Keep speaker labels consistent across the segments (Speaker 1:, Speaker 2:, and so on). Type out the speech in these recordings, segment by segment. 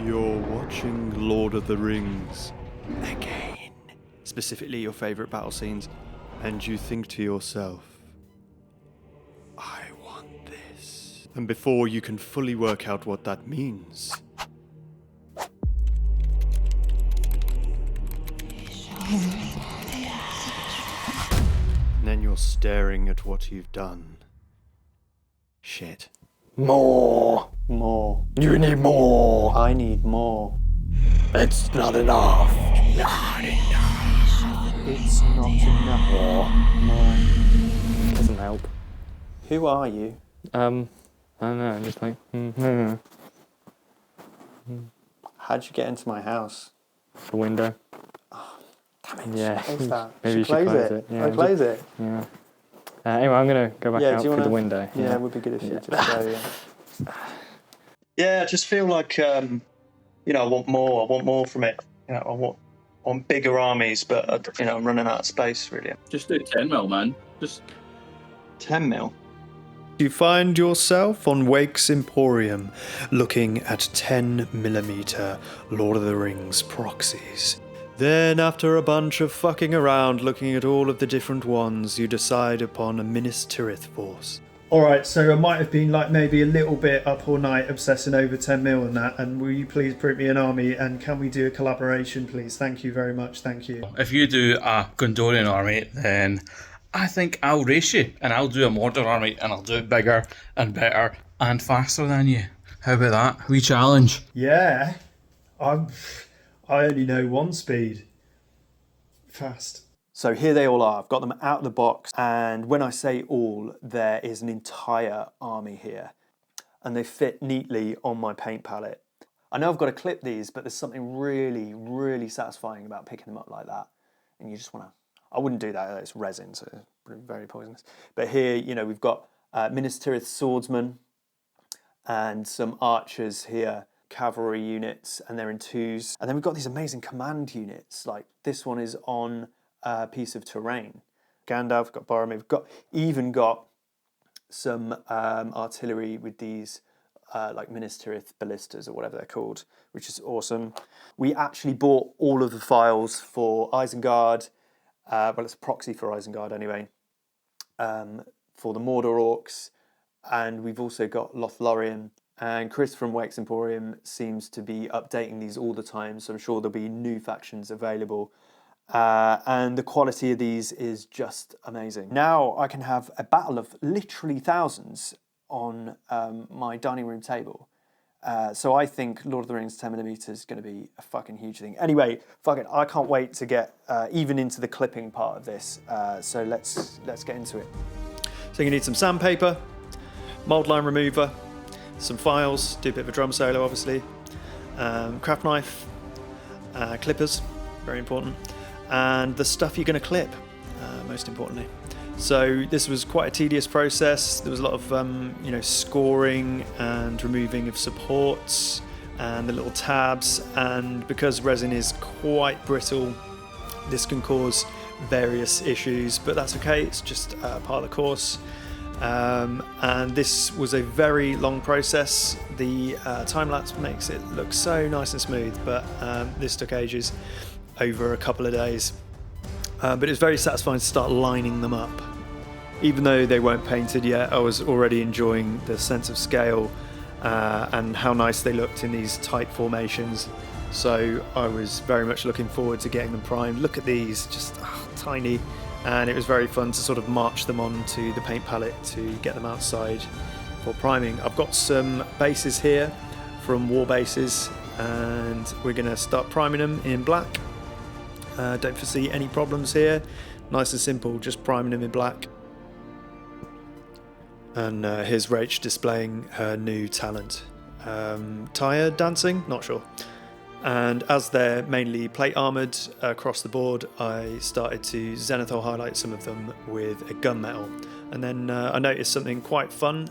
Speaker 1: You're watching Lord of the Rings again, specifically your favourite battle scenes, and you think to yourself, I want this. And before you can fully work out what that means, and then you're staring at what you've done. Shit.
Speaker 2: More.
Speaker 1: More.
Speaker 2: You need more.
Speaker 1: I need more.
Speaker 2: It's not enough. Not enough.
Speaker 1: It's not enough.
Speaker 2: More. Doesn't help.
Speaker 1: Who are you?
Speaker 2: I don't know. I'm just like.
Speaker 1: How'd you get into my house?
Speaker 2: The window.
Speaker 1: Damn it,
Speaker 2: Yeah.
Speaker 1: close that.
Speaker 2: Maybe you should close it. Yeah,
Speaker 1: I'll close it.
Speaker 2: Yeah. Anyway, I'm gonna go back out through the window.
Speaker 1: Yeah, it would be good if you just go, yeah.
Speaker 3: Yeah, I just feel like, I want more. I want more from it. I want bigger armies, but, I'm running out of space, really.
Speaker 4: Just do 10 mil, man. Just
Speaker 3: 10 mil.
Speaker 1: You find yourself on Wake's Emporium, looking at 10mm Lord of the Rings proxies. Then, after a bunch of fucking around, looking at all of the different ones, you decide upon a Minas Tirith force. Alright, so I might have been like maybe a little bit up all night obsessing over 10mm and that, and will you please print me an army, and can we do a collaboration please? Thank you very much, thank you.
Speaker 4: if you do a Gondorian army, then I think I'll race you, and I'll do a Mordor army, and I'll do it bigger and better and faster than you. How about that? We challenge.
Speaker 1: Yeah, I only know one speed. Fast. So here they all are. I've got them out of the box, and when I say all, there is an entire army here, and they fit neatly on my paint palette. I know I've got to clip these, but there's something really, really satisfying about picking them up like that, and you just want to. I wouldn't do that. It's resin, so it's very poisonous. But here, we've got Minas Tirith swordsmen and some archers here. Cavalry units, and they're in twos. And then we've got these amazing command units, like this one is on a piece of terrain. Gandalf, got Boromir, we've got some artillery with these like Minas Tirith ballistas or whatever they're called, which is awesome. We actually bought all of the files for Isengard, well it's a proxy for Isengard anyway, for the Mordor orcs, and we've also got Lothlorien. And Chris from Wake's Emporium seems to be updating these all the time, so I'm sure there'll be new factions available. And the quality of these is just amazing. Now I can have a battle of literally thousands on my dining room table. So I think Lord of the Rings 10mm is going to be a fucking huge thing. Anyway, fuck it, I can't wait to get even into the clipping part of this. So let's get into it. So you need some sandpaper, mold line remover, some files, do a bit of a drum solo obviously, craft knife, clippers, very important, and the stuff you're going to clip, most importantly. So this was quite a tedious process. There was a lot of scoring and removing of supports and the little tabs, and because resin is quite brittle, this can cause various issues, but that's okay, it's just part of the course. And this was a very long process. The time-lapse makes it look so nice and smooth, but this took ages, over a couple of days. But it was very satisfying to start lining them up. Even though they weren't painted yet, I was already enjoying the sense of scale and how nice they looked in these tight formations. So I was very much looking forward to getting them primed. Look at these, just tiny. And it was very fun to sort of march them onto the paint palette to get them outside for priming. I've got some bases here from War Bases, and we're going to start priming them in black. Don't foresee any problems here. Nice and simple, just priming them in black. And here's Rach displaying her new talent. Tired dancing? Not sure. And as they're mainly plate armoured across the board, I started to zenithal highlight some of them with a gunmetal. And then I noticed something quite fun.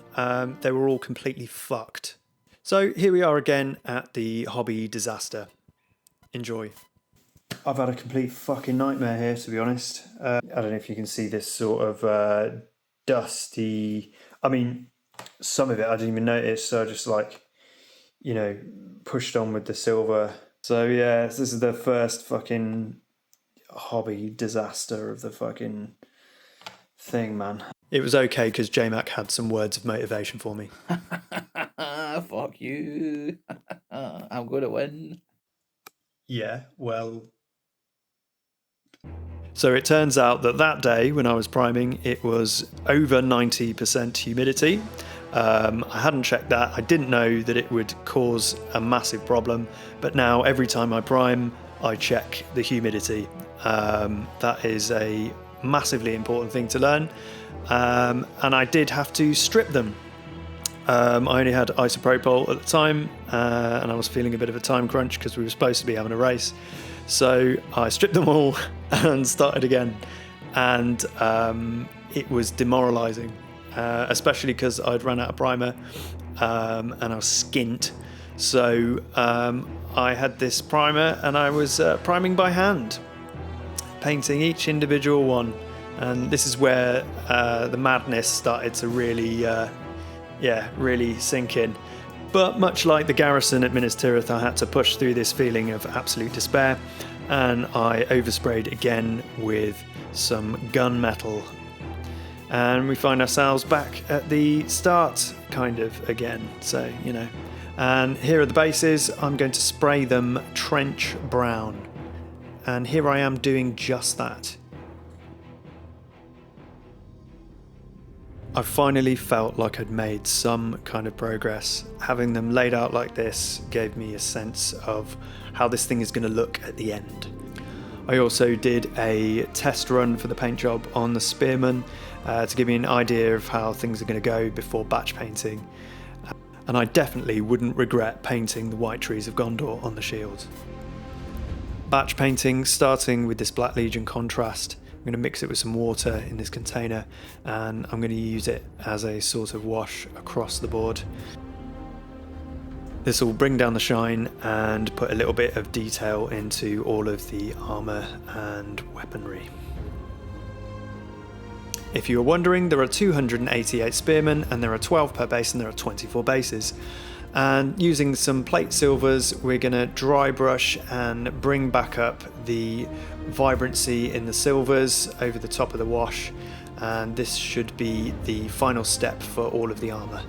Speaker 1: They were all completely fucked. So here we are again at the hobby disaster. Enjoy. I've had a complete fucking nightmare here, to be honest. I don't know if you can see this sort of dusty... I mean, some of it I didn't even notice, so just like... you know, pushed on with the silver. So yeah, this is the first fucking hobby disaster of the fucking thing, man. It was okay because JMac had some words of motivation for me.
Speaker 4: Fuck you. I'm going to win.
Speaker 1: Yeah, well... So it turns out that day when I was priming, it was over 90% humidity. I hadn't checked that. I didn't know that it would cause a massive problem, but now every time I prime, I check the humidity. That is a massively important thing to learn. And I did have to strip them. I only had isopropyl at the time, and I was feeling a bit of a time crunch because we were supposed to be having a race. So I stripped them all and started again. And it was demoralising, especially because I'd run out of primer and I was skint. So I had this primer and I was priming by hand, painting each individual one. And this is where the madness started to really sink in. But much like the garrison at Minas Tirith, I had to push through this feeling of absolute despair, and I oversprayed again with some gunmetal. And we find ourselves back at the start, kind of, again. So, you know. And here are the bases. I'm going to spray them trench brown. And here I am doing just that. I finally felt like I'd made some kind of progress. Having them laid out like this gave me a sense of how this thing is going to look at the end. I also did a test run for the paint job on the spearmen to give me an idea of how things are going to go before batch painting. And I definitely wouldn't regret painting the white trees of Gondor on the shield. Batch painting, starting with this Black Legion contrast. I'm going to mix it with some water in this container and I'm going to use it as a sort of wash across the board. This will bring down the shine and put a little bit of detail into all of the armour and weaponry. If you were wondering, there are 288 spearmen and there are 12 per base and there are 24 bases. And using some plate silvers, we're going to dry brush and bring back up the vibrancy in the silvers over the top of the wash, and this should be the final step for all of the armour.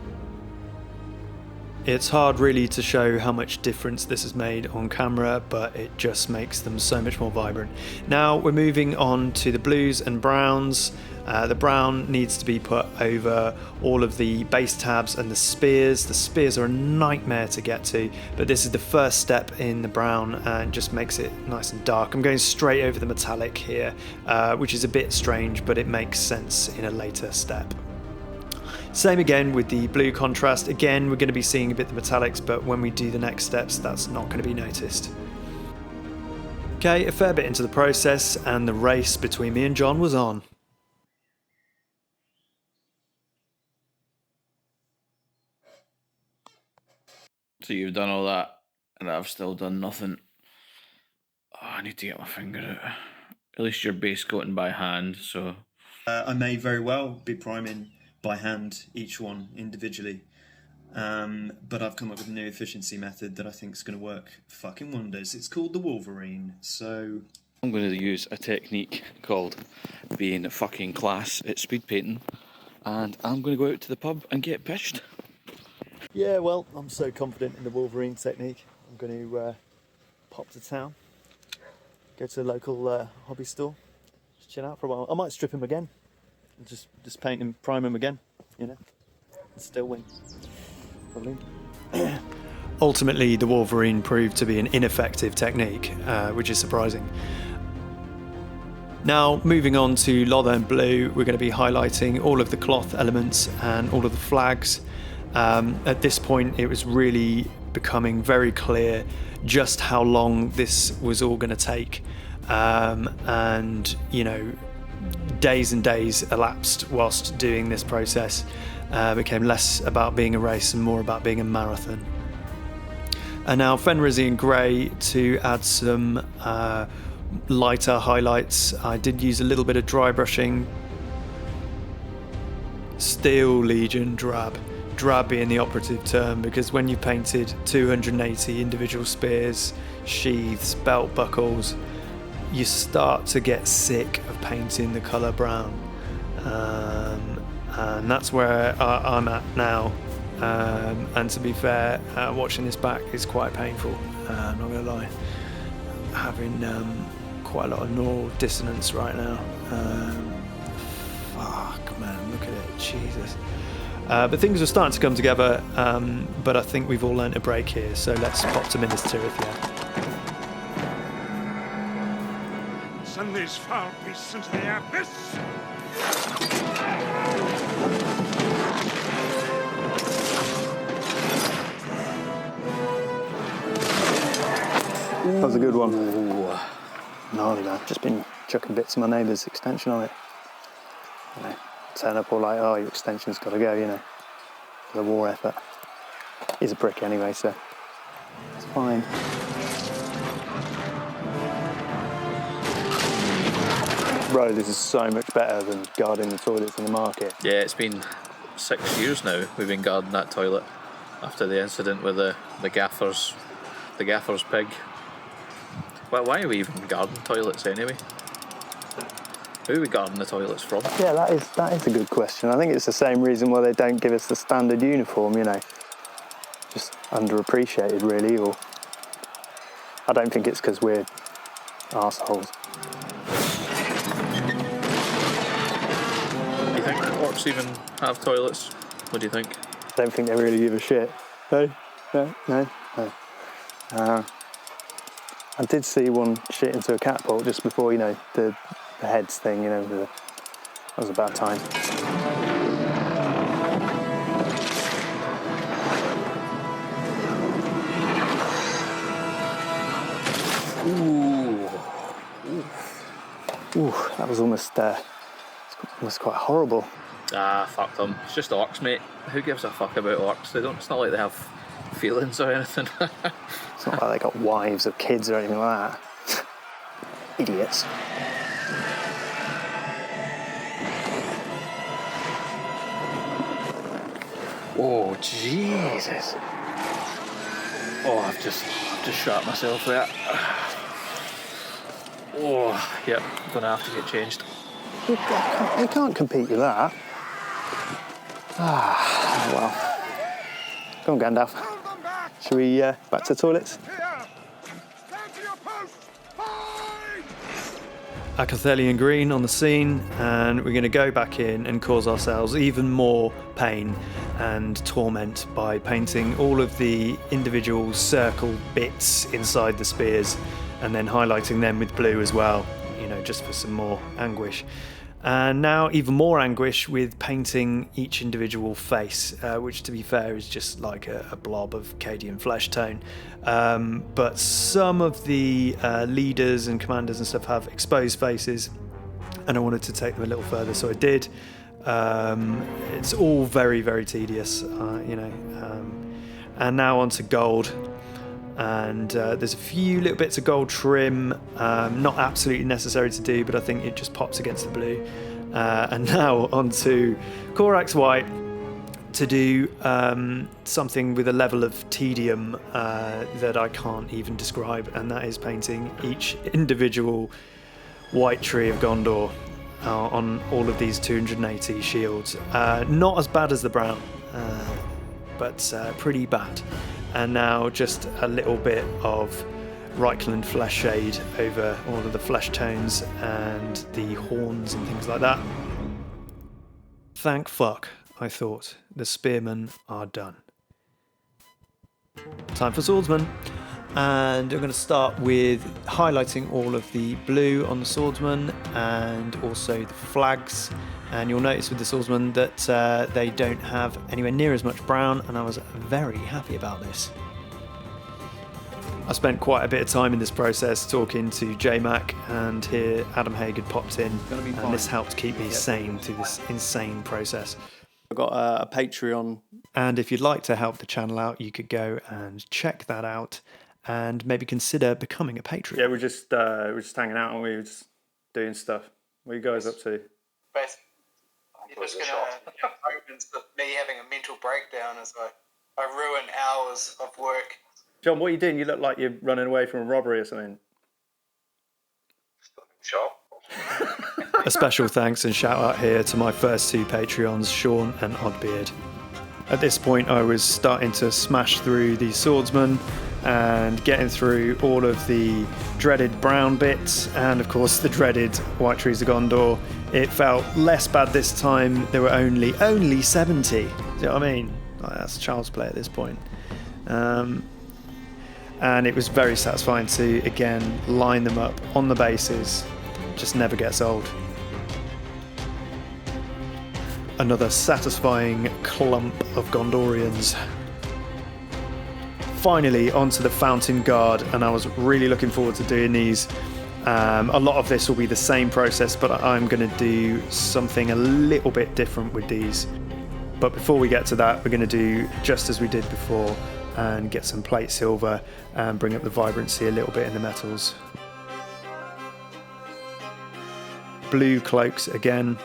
Speaker 1: It's hard really to show how much difference this has made on camera, but it just makes them so much more vibrant. Now we're moving on to the blues and browns. The brown needs to be put over all of the base tabs and the spears. The spears are a nightmare to get to, but this is the first step in the brown and just makes it nice and dark. I'm going straight over the metallic here, which is a bit strange, but it makes sense in a later step. Same again with the blue contrast. Again, we're going to be seeing a bit of the metallics, but when we do the next steps, that's not going to be noticed. Okay, a fair bit into the process, and the race between me and John was on.
Speaker 4: So you've done all that, and I've still done nothing. Oh, I need to get my finger out. At least you're base coating by hand, so...
Speaker 1: I may very well be priming by hand each one individually, but I've come up with a new efficiency method that I think is going to work fucking wonders. It's called the Wolverine. So
Speaker 4: I'm going to use a technique called being a fucking class at speed painting, and I'm going to go out to the pub and get pitched.
Speaker 1: yeah, well, I'm so confident in the Wolverine technique. I'm going to pop to town, go to the local hobby store, just chill out for a while. I might strip him again. Just paint and prime him again, you know, and still win. Probably. Ultimately, the Wolverine proved to be an ineffective technique, which is surprising. Now, moving on to Lothern Blue, we're going to be highlighting all of the cloth elements and all of the flags. At this point, it was really becoming very clear just how long this was all going to take, and you know, days and days elapsed whilst doing this process. Became less about being a race and more about being a marathon. And now Fenrisian Grey to add some lighter highlights. I did use a little bit of dry brushing. Steel Legion Drab. drab being the operative term, because when you've painted 280 individual spears, sheaths, belt buckles, you start to get sick of painting the colour brown. And that's where I'm at now. And to be fair, watching this back is quite painful, I'm not going to lie. Having quite a lot of neural dissonance right now. Fuck, man, look at it, Jesus. But things are starting to come together, but I think we've all learnt a break here, so let's pop to Minas Tirith, yeah.
Speaker 5: Send these foul beasts into the abyss!
Speaker 1: That was a good one. Ooh. Gnarly, man. Just been chucking bits of my neighbour's extension on it. You know, turn up all like, oh, your extension's got to go, you know, for the war effort. He's a prick anyway, so it's fine. Bro, this is so much better than guarding the toilets in the market.
Speaker 6: Yeah, it's been 6 years now we've been guarding that toilet after the incident with the gaffer's pig. Well, why are we even guarding toilets anyway? Who are we guarding the toilets from?
Speaker 1: Yeah, that is a good question. I think it's the same reason why they don't give us the standard uniform, you know. Just underappreciated, really, or... I don't think it's because we're arseholes.
Speaker 6: Do you think orcs even have toilets? What do you think?
Speaker 1: I don't think they really give a shit. No. I did see one shit into a catapult just before, you know, the heads thing, you know, that was a bad time. Ooh, that was almost quite horrible.
Speaker 6: Ah, fuck them. It's just orcs, mate. Who gives a fuck about orcs? It's not like they have feelings or anything.
Speaker 1: It's not like they got wives or kids or anything like that. Idiots.
Speaker 6: Oh, Jesus. Oh, I've just shot myself there. Oh, yep, gonna have to get changed.
Speaker 1: You can't compete with that. Ah, well. Go on, Gandalf. Shall we back to the toilets? Acathelian Green on the scene, and we're going to go back in and cause ourselves even more pain and torment by painting all of the individual circle bits inside the spears and then highlighting them with blue as well, you know, just for some more anguish. And now even more anguish with painting each individual face, which to be fair is just like a blob of Cadian flesh tone. But some of the leaders and commanders and stuff have exposed faces, and I wanted to take them a little further, so I did. It's all very, very tedious, you know. And now on to gold. And there's a few little bits of gold trim, not absolutely necessary to do, but I think it just pops against the blue. And now onto Corax White to do something with a level of tedium that I can't even describe, and that is painting each individual white tree of Gondor on all of these 280 shields. Not as bad as the brown, but pretty bad. And now just a little bit of Reichland flesh shade over all of the flesh tones and the horns and things like that. Thank fuck, I thought. The spearmen are done. Time for swordsmen. And I'm going to start with highlighting all of the blue on the swordsman and also the flags. And you'll notice with the swordsman that they don't have anywhere near as much brown, and I was very happy about this. I spent quite a bit of time in this process talking to JMac, and here Adam Haig had popped in, and this helped keep me sane through this insane process. I've got a Patreon, and if you'd like to help the channel out, you could go and check that out and maybe consider becoming a patron. Yeah, we're just hanging out, and we're just doing stuff. What are you guys up to?
Speaker 7: You're just going to have moments of me having a mental breakdown as I ruin hours of work.
Speaker 1: John, what are you doing? You look like you're running away from a robbery or something.
Speaker 7: Shop.
Speaker 1: A special thanks and shout out here to my first 2 Patreons, Sean and Oddbeard. At this point, I was starting to smash through the swordsmen and getting through all of the dreaded brown bits and, of course, the dreaded White Trees of Gondor. It felt less bad this time. There were only 70. Do you know what I mean? Like, that's child's play at this point. And it was very satisfying to, again, line them up on the bases. Just never gets old. Another satisfying clump of Gondorians. Finally onto the Fountain Guard, and I was really looking forward to doing these. A lot of this will be the same process, but I'm going to do something a little bit different with these. But before we get to that, we're going to do just as we did before and get some plate silver and bring up the vibrancy a little bit in the metals. Blue cloaks again.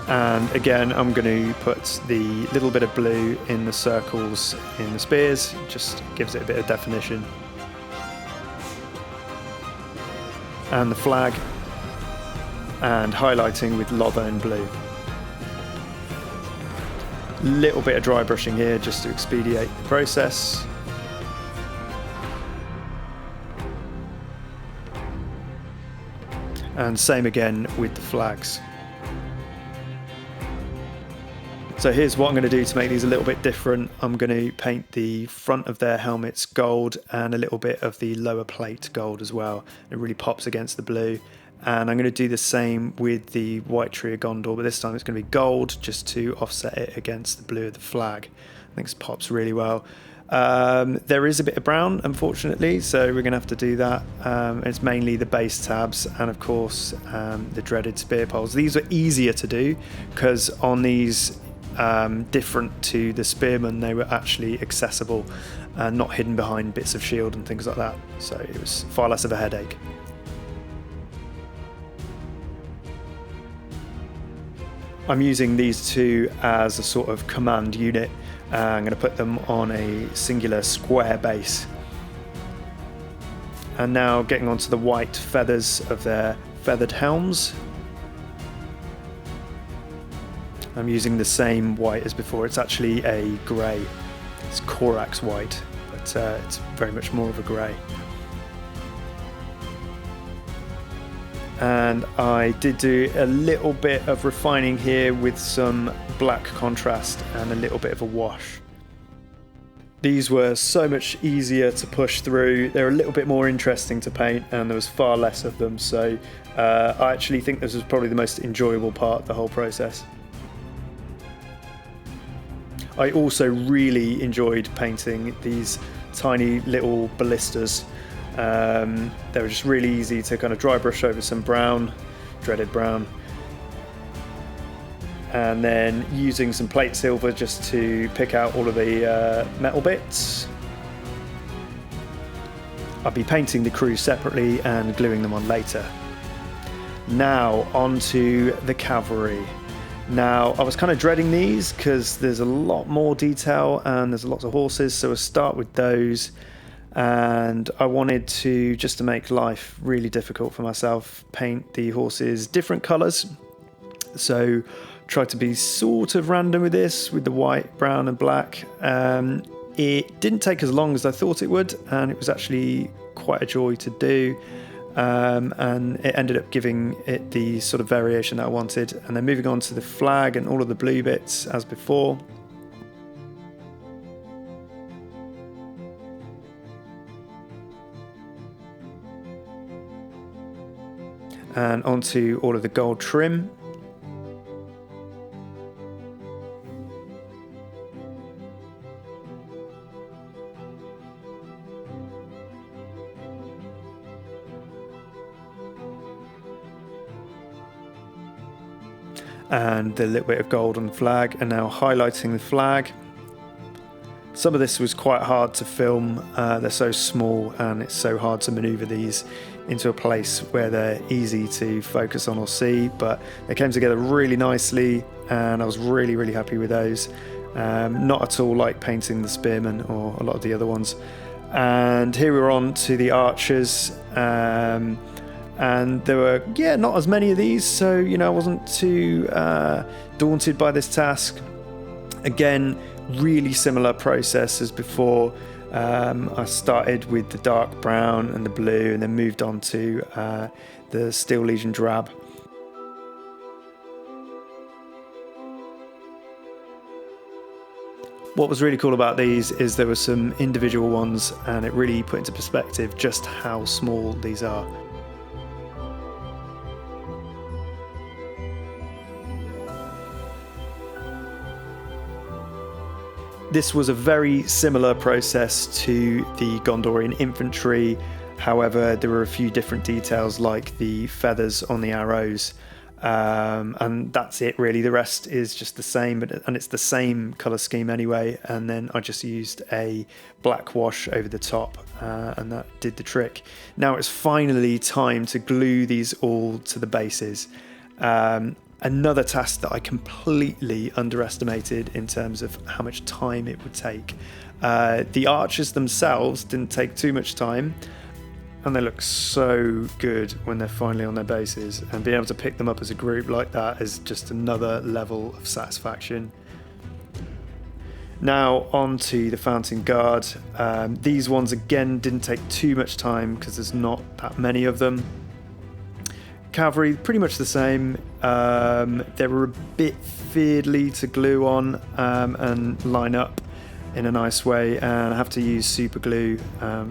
Speaker 1: And again, I'm going to put the little bit of blue in the circles in the spears, just gives it a bit of definition. And the flag, and highlighting with Lothern blue. Little bit of dry brushing here just to expedite the process. And same again with the flags. So here's what I'm going to do to make these a little bit different. I'm going to paint the front of their helmets gold and a little bit of the lower plate gold as well. It really pops against the blue. And I'm going to do the same with the White Tree of Gondor, but this time it's going to be gold just to offset it against the blue of the flag. I think it pops really well. There is a bit of brown, unfortunately, so we're going to have to do that. It's mainly the base tabs and, of course, the dreaded spear poles. These are easier to do because on these different to the spearmen, they were actually accessible and not hidden behind bits of shield and things like that, so it was far less of a headache. I'm using these two as a sort of command unit. I'm going to put them on a singular square base. And now getting onto the white feathers of their feathered helms. I'm using the same white as before. It's actually a grey. It's Corax white, but it's very much more of a grey. And I did do a little bit of refining here with some black contrast and a little bit of a wash. These were so much easier to push through. They're a little bit more interesting to paint and there was far less of them, so I actually think this was probably the most enjoyable part of the whole process. I also really enjoyed painting these tiny little ballistas. They were just really easy to kind of dry brush over some brown, dreaded brown, and then using some plate silver just to pick out all of the metal bits. I'll be painting the crew separately and gluing them on later. Now onto the cavalry. Now I was kind of dreading these because there's a lot more detail and there's lots of horses, so we'll start with those. And I wanted to, just to make life really difficult for myself, paint the horses different colours. So tried to be sort of random with this, with the white, brown and black. It didn't take as long as I thought it would, and it was actually quite a joy to do. And it ended up giving it the sort of variation that I wanted. And then moving on to the flag and all of the blue bits as before. And onto all of the gold trim. and the little bit of gold on the flag, and now highlighting the flag. Some of this was quite hard to film, they're so small and it's so hard to maneuver these into a place where they're easy to focus on or see, but they came together really nicely and I was really happy with those. Not at all like painting the spearmen or a lot of the other ones. And here we're on to the archers, and there were not as many of these, so I wasn't too daunted by this task. Again, really similar process as before. I started with the dark brown and the blue and then moved on to the Steel Legion drab. What was really cool about these is there were some individual ones, and it really put into perspective just how small these are. This was a very similar process to the Gondorian infantry, however there were a few different details like the feathers on the arrows, and that's it really. The rest is just the same, and it's the same colour scheme anyway, and then I just used a black wash over the top, and that did the trick. Now it's finally time to glue these all to the bases. Another task that I completely underestimated in terms of how much time it would take. The archers themselves didn't take too much time, and they look so good when they're finally on their bases, and being able to pick them up as a group like that is just another level of satisfaction. Now on to the Fountain Guard. These ones again didn't take too much time because there's not that many of them. Cavalry, pretty much the same. They were a bit fiddly to glue on and line up in a nice way, and I have to use super glue,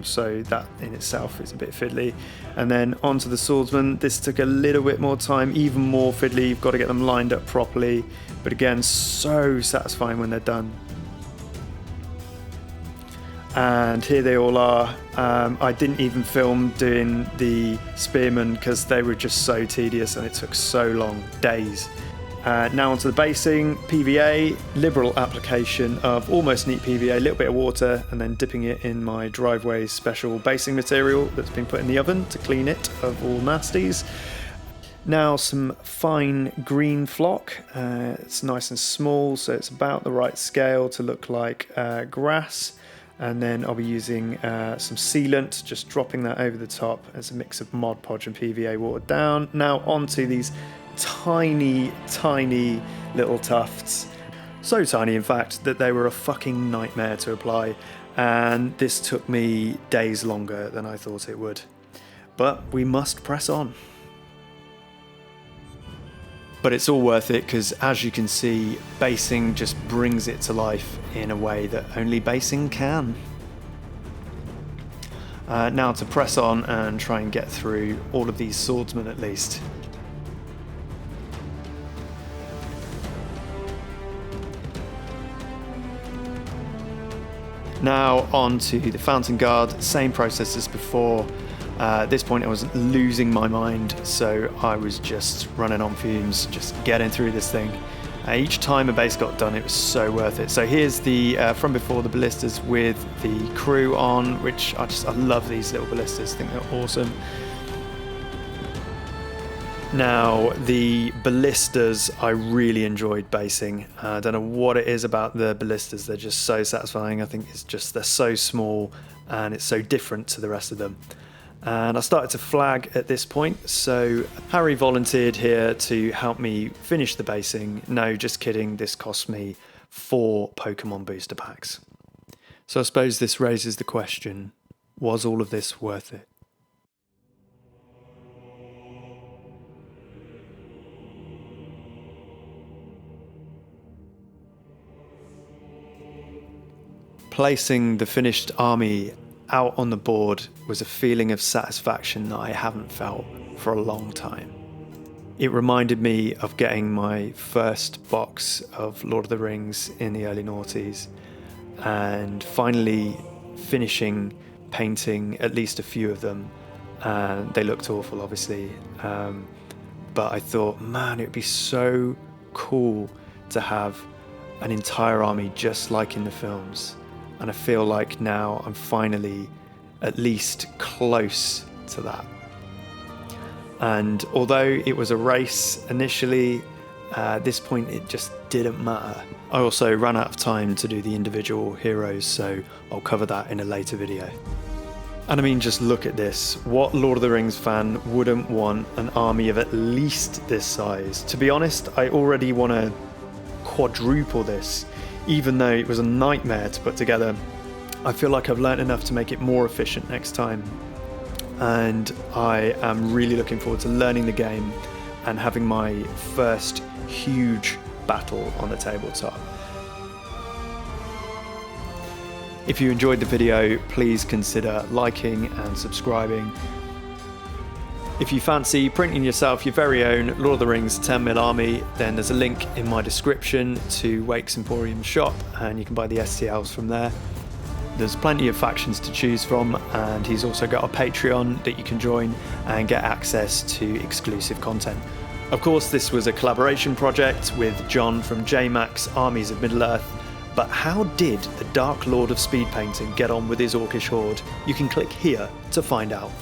Speaker 1: so that in itself is a bit fiddly. And then onto the swordsmen. This took a little bit more time, even more fiddly. You've got to get them lined up properly, but again, so satisfying when they're done. And here they all are. I didn't even film doing the spearmen because they were just so tedious and it took so long, days. Now onto the basing. PVA, liberal application of almost neat PVA, a little bit of water, and then dipping it in my driveway special basing material that's been put in the oven to clean it of all nasties. Now some fine green flock. It's nice and small, so it's about the right scale to look like grass. And then I'll be using some sealant, just dropping that over the top as a mix of Mod Podge and PVA watered down. Now onto these tiny little tufts. So tiny, in fact, that they were a fucking nightmare to apply. And this took me days longer than I thought it would. But we must press on. But it's all worth it because, as you can see, basing just brings it to life in a way that only basing can. Now to press on and try and get through all of these swordsmen at least. Now on to the Fountain Guard, same process as before. At this point I was losing my mind, so I was just running on fumes, just getting through this thing. Each time a base got done, it was so worth it. So here's the from before, the ballistas with the crew on, which I love these little ballistas, I think they're awesome. Now the ballistas I really enjoyed basing. I don't know what it is about the ballistas, they're just so satisfying. I think it's just they're so small and it's so different to the rest of them. And I started to flag at this point, so Harry volunteered here to help me finish the basing. No, just kidding, this cost me 4 Pokemon booster packs. So I suppose this raises the question, was all of this worth it? Placing the finished army out on the board was a feeling of satisfaction that I haven't felt for a long time. It reminded me of getting my first box of Lord of the Rings in the early noughties and finally finishing painting at least a few of them. They looked awful, obviously, but I thought, man, it would be so cool to have an entire army just like in the films. And I feel like now I'm finally at least close to that. And although it was a race initially, at this point it just didn't matter. I also ran out of time to do the individual heroes, so I'll cover that in a later video. And I mean, just look at this. What Lord of the Rings fan wouldn't want an army of at least this size? To be honest, I already want to quadruple this, even though it was a nightmare to put together. I feel like I've learned enough to make it more efficient next time. And I am really looking forward to learning the game and having my first huge battle on the tabletop. If you enjoyed the video, please consider liking and subscribing. If you fancy printing yourself your very own Lord of the Rings 10mm army, then there's a link in my description to Wake's Emporium shop, and you can buy the STLs from there. There's plenty of factions to choose from, and he's also got a Patreon that you can join and get access to exclusive content. Of course, this was a collaboration project with John from JMac's Armies of Middle-earth. But how did the Dark Lord of Speed Painting get on with his orcish horde? You can click here to find out.